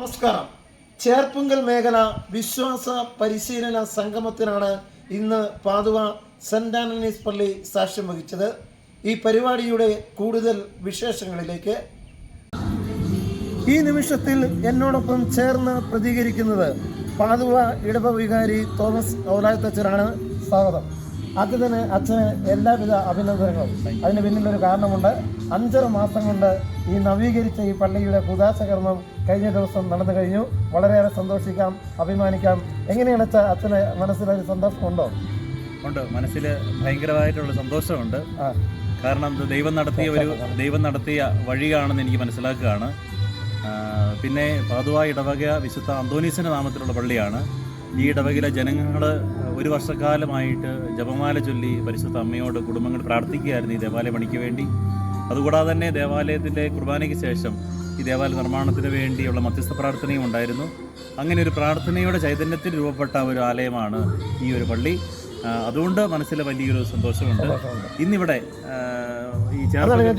നമസ്കാരം. ചേർപ്പുങ്കൽ മേഖല വിശ്വാസ പരിശീലന സംഗമത്തിനാണ് ഇന്ന് പാതുവ സെന്റ് ആന്റണീസ് പള്ളി സാക്ഷ്യം വഹിച്ചത്. ഈ പരിപാടിയുടെ കൂടുതൽ വിശേഷങ്ങളിലേക്ക് ഈ നിമിഷത്തിൽ എന്നോടൊപ്പം ചേർന്ന് പ്രതികരിക്കുന്നത് പാതുവ ഇടവ വികാരി തോമസ് ഔലായത്തച്ഛനാണ്. സ്വാഗതം. ആദ്യം തന്നെ അച്ഛന് എല്ലാവിധ അഭിനന്ദനങ്ങളും. അതിന് പിന്നിലൊരു കാരണമുണ്ട്. 5 മാസം കൊണ്ട് ഈ നവീകരിച്ച ഈ പള്ളിയുടെ കുദാശകർമ്മം കഴിഞ്ഞ ദിവസം നടന്നു കഴിഞ്ഞു. വളരെയേറെ സന്തോഷിക്കാം, അഭിമാനിക്കാം. എങ്ങനെയാണ് അച്ഛന് മനസ്സിലൊരു സന്തോഷമുണ്ടോ? ഉണ്ട്, മനസ്സിൽ ഭയങ്കരമായിട്ടുള്ള സന്തോഷമുണ്ട്. കാരണം ദൈവം നടത്തിയ വഴിയാണെന്ന് എനിക്ക് മനസ്സിലാക്കുകയാണ്. പിന്നെ പാതുവ ഇടവക വിശുദ്ധ അന്തോനീസിൻ്റെ നാമത്തിലുള്ള പള്ളിയാണ്. ഈ ഇടവകയിലെ ജനങ്ങൾ 1 വർഷക്കാലമായിട്ട് ജപമാല ചൊല്ലി പരിശുദ്ധ അമ്മയോട് കുടുംബങ്ങൾ പ്രാർത്ഥിക്കുകയായിരുന്നു ഈ ദേവാലയ പണിക്ക് വേണ്ടി. അതുകൂടാതെ തന്നെ ദേവാലയത്തിൻ്റെ കുർബാനയ്ക്ക് ശേഷം ഈ ദേവാലയ നിർമ്മാണത്തിന് വേണ്ടിയുള്ള മധ്യസ്ഥ പ്രാർത്ഥനയും ഉണ്ടായിരുന്നു. അങ്ങനെ ഒരു പ്രാർത്ഥനയുടെ ചൈതന്യത്തിൽ രൂപപ്പെട്ട ഒരു ആലയമാണ് ഈ ഒരു പള്ളി. അതുകൊണ്ട് മനസ്സിൽ വലിയൊരു സന്തോഷമുണ്ട്. ഇന്നിവിടെ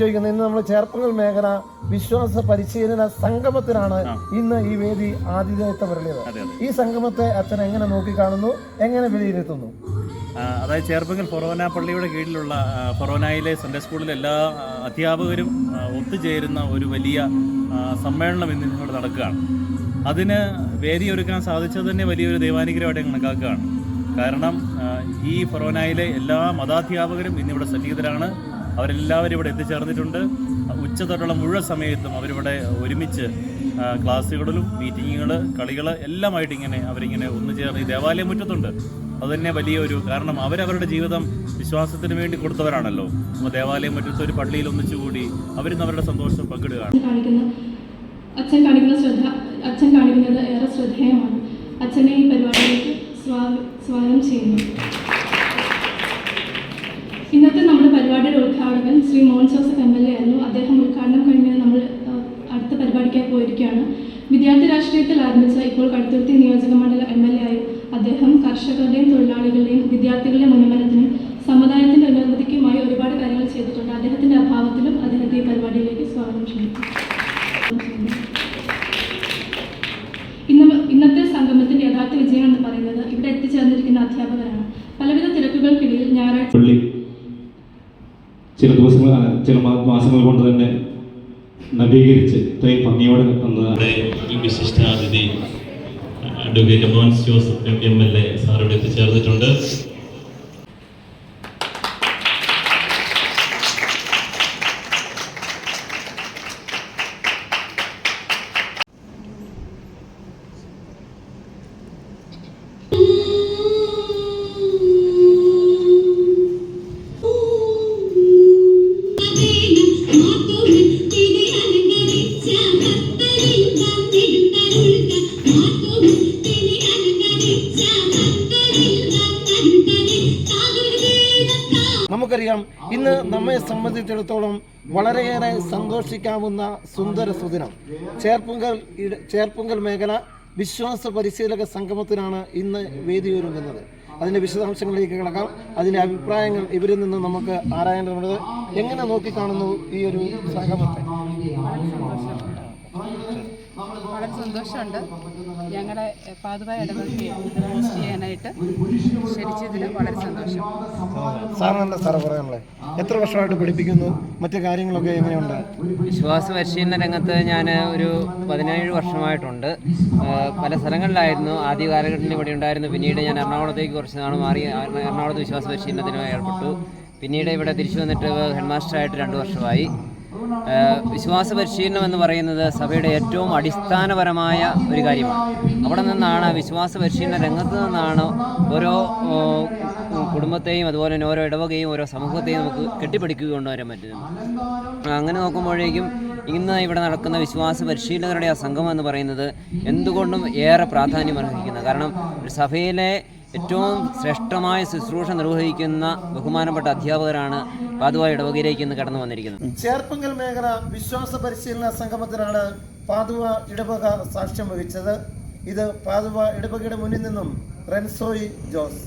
ചോദിക്കുന്നത്, ഇന്ന് നമ്മൾ ചേർപ്പുങ്കൽ മേഖല വിശ്വാസ പരിശീലന സംഗമത്തിനാണ് ഇന്ന് ഈ വേദി ആതിഥേയത്വം വരുന്നത്. ഈ സംഗമത്തെ അച്ഛൻ എങ്ങനെ നോക്കിക്കാണുന്നു, എങ്ങനെ വിലയിരുത്തുന്നു? അതായത് ചേർപ്പുങ്കൽ ഫൊറോന പള്ളിയുടെ കീഴിലുള്ള ഫൊറോനയിലെ സൺഡേ സ്കൂളിലെ എല്ലാ അധ്യാപകരും ഒത്തുചേരുന്ന ഒരു വലിയ സമ്മേളനം ഇന്ന് ഇവിടെ നടക്കുകയാണ്. അതിന് വേദി ഒരുക്കാൻ സാധിച്ചത് തന്നെ വലിയൊരു ദൈവാനുഗ്രഹമായിട്ട് കണക്കാക്കുകയാണ്. കാരണം ഈ ഫൊറോനയിലെ എല്ലാ മതാധ്യാപകരും ഇന്നിവിടെ സന്നിഹിതരാണ്. അവരെല്ലാവരും ഇവിടെ എത്തിച്ചേർന്നിട്ടുണ്ട്. ഉച്ച തൊട്ടുള്ള മുഴുവൻ സമയത്തും അവരിവിടെ ഒരുമിച്ച് ക്ലാസ്സുകളിലും മീറ്റിങ്ങുകൾ, കളികൾ എല്ലാമായിട്ട് അവരിങ്ങനെ ഒന്നുചേർന്ന് ഈ ദേവാലയം മുറ്റത്തുണ്ട്. അതുതന്നെ വലിയൊരു കാരണം. അവരവരുടെ ജീവിതം വിശ്വാസത്തിന് വേണ്ടി കൊടുത്തവരാണല്ലോ. അപ്പോൾ ദേവാലയം മുറ്റത്ത് ഒരു പള്ളിയിൽ ഒന്നിച്ചുകൂടി അവരിന്ന് അവരുടെ സന്തോഷം പങ്കിടുകയാണ്. അച്ഛൻ കാണിക്കുന്നത് ഏറെ ശ്രദ്ധേയമാണ്. അച്ഛനെ ഈ പരിപാടിയിലേക്ക് സ്വാഗതം ചെയ്യുന്നു. ഇന്നത്തെ നമ്മുടെ പരിപാടിയുടെ ഉദ്ഘാടകൻ ശ്രീ മോൻ ജോസഫ് MLA ആയിരുന്നു. അദ്ദേഹം ഉദ്ഘാടനം കഴിഞ്ഞ് നമ്മൾ അടുത്ത പരിപാടിക്കായി പോയിരിക്കുകയാണ്. വിദ്യാർത്ഥി രാഷ്ട്രീയത്തിൽ ആരംഭിച്ച ഇപ്പോൾ കടുത്തുരുത്തി നിയോജക മണ്ഡലം MLA ആയി അദ്ദേഹം കർഷകരുടെയും തൊഴിലാളികളുടെയും വിദ്യാർത്ഥികളുടെയും ഉന്നമനത്തിനും സമുദായത്തിൻ്റെ ഉന്നതിക്കുമായി ഒരുപാട് കാര്യങ്ങൾ ചെയ്തിട്ടുണ്ട്. അദ്ദേഹത്തിൻ്റെ അഭാവത്തിലും അദ്ദേഹത്തെ ഈ പരിപാടിയിലേക്ക് സ്വാഗതം ചെയ്യുന്നു. ഇന്നത്തെ സംഗമത്തിന്റെ യഥാർത്ഥ വിജയം എന്ന് പറയുന്നത് ഇവിടെ എത്തിച്ചേർന്നിരിക്കുന്ന അധ്യാപകരാണ്. പലവിധ തിരക്കുകൾക്കിടയിൽ ഞായറാഴ്ച ചില മാസങ്ങൾ കൊണ്ട് തന്നെ നവീകരിച്ച് ഇത്രയും ഭംഗിയോടെ വിശിഷ്ടാതിഥി അഡ്വക്കേറ്റ് മോൻ ജോസഫ് MLA സാർ ഇവിടെ എത്തിച്ചേർന്നിട്ടുണ്ട്. നമുക്കറിയാം, ഇന്ന് നമ്മെ സംബന്ധിച്ചിടത്തോളം വളരെയേറെ സന്തോഷിക്കാവുന്ന സുന്ദര സുദിനം. ചേർപ്പുങ്കൽ മേഖല വിശ്വാസ പരിശീലക സംഗമത്തിനാണ് ഇന്ന് വേദിയൊരുങ്ങുന്നത്. അതിൻ്റെ വിശദാംശങ്ങളിലേക്ക് കിടക്കാം. അതിൻ്റെ അഭിപ്രായങ്ങൾ ഇവരിൽ നിന്ന് നമുക്ക് ആരായേണ്ടതുണ്ട്. എങ്ങനെ നോക്കിക്കാണുന്നു ഈ ഒരു സംഗമത്തെ? വളരെ സന്തോഷമുണ്ട്. ഞങ്ങളെ പാതുവ ഇടവകയെ ഹോസ്റ്റ് ചെയ്യാനായിട്ട് ക്ഷണിച്ചതിൽ വളരെ സന്തോഷം. സാറിനെന്താ സാറ് പറയാനുള്ളത്? എത്ര വർഷമായിട്ട് പഠിപ്പിക്കുന്നു? മറ്റു കാര്യങ്ങളൊക്കെ എങ്ങനെയുണ്ട്? വിശ്വാസ പരിശീലന രംഗത്ത് ഞാൻ ഒരു 17 വർഷമായിട്ടുണ്ട്. പല സ്ഥലങ്ങളിലായിരുന്നു. ആദ്യ കാലഘട്ടത്തിൽ ഇവിടെ ഉണ്ടായിരുന്നു. പിന്നീട് ഞാൻ എറണാകുളത്തേക്ക് കുറച്ച് നാൾ മാറി എറണാകുളത്ത് വിശ്വാസ പരിശീലനത്തിന് ഏർപ്പെട്ടു. പിന്നീട് ഇവിടെ തിരിച്ചു വന്നിട്ട് ഹെഡ് മാസ്റ്ററായിട്ട് 2 വർഷമായി. വിശ്വാസ പരിശീലനം എന്ന് പറയുന്നത് സഭയുടെ ഏറ്റവും അടിസ്ഥാനപരമായ ഒരു കാര്യമാണ്. അവിടെ നിന്നാണ്, വിശ്വാസ പരിശീലന രംഗത്ത് നിന്നാണ് ഓരോ കുടുംബത്തെയും അതുപോലെ തന്നെ ഓരോ ഇടവകയും ഓരോ സമൂഹത്തെയും നമുക്ക് കെട്ടിപ്പിടിക്കുക കൊണ്ടുവരാൻ പറ്റുന്നത്. അങ്ങനെ നോക്കുമ്പോഴേക്കും ഇന്ന് ഇവിടെ നടക്കുന്ന വിശ്വാസ പരിശീലകരുടെ ആ സംഗമം എന്ന് പറയുന്നത് എന്തുകൊണ്ടും ഏറെ പ്രാധാന്യം അർഹിക്കുന്നത്. കാരണം ഒരു സഭയിലെ ഏറ്റവും ശ്രേഷ്ഠമായ ശുശ്രൂഷ നിർവഹിക്കുന്ന ബഹുമാനപ്പെട്ട അധ്യാപകരാണ് പാതുവ ഇടവകയിലേക്ക് ഇന്ന് കടന്നു വന്നിരിക്കുന്നത്. ചേർപ്പുങ്കൽ മേഖല വിശ്വാസ പരിശീലന സംഗമത്തിനാണ് പാതുവ ഇടവക സാക്ഷ്യം വഹിച്ചത്. ഇത് പാതുവ ഇടവകയുടെ മുന്നിൽ നിന്നും റെൻസോയി ജോസ്.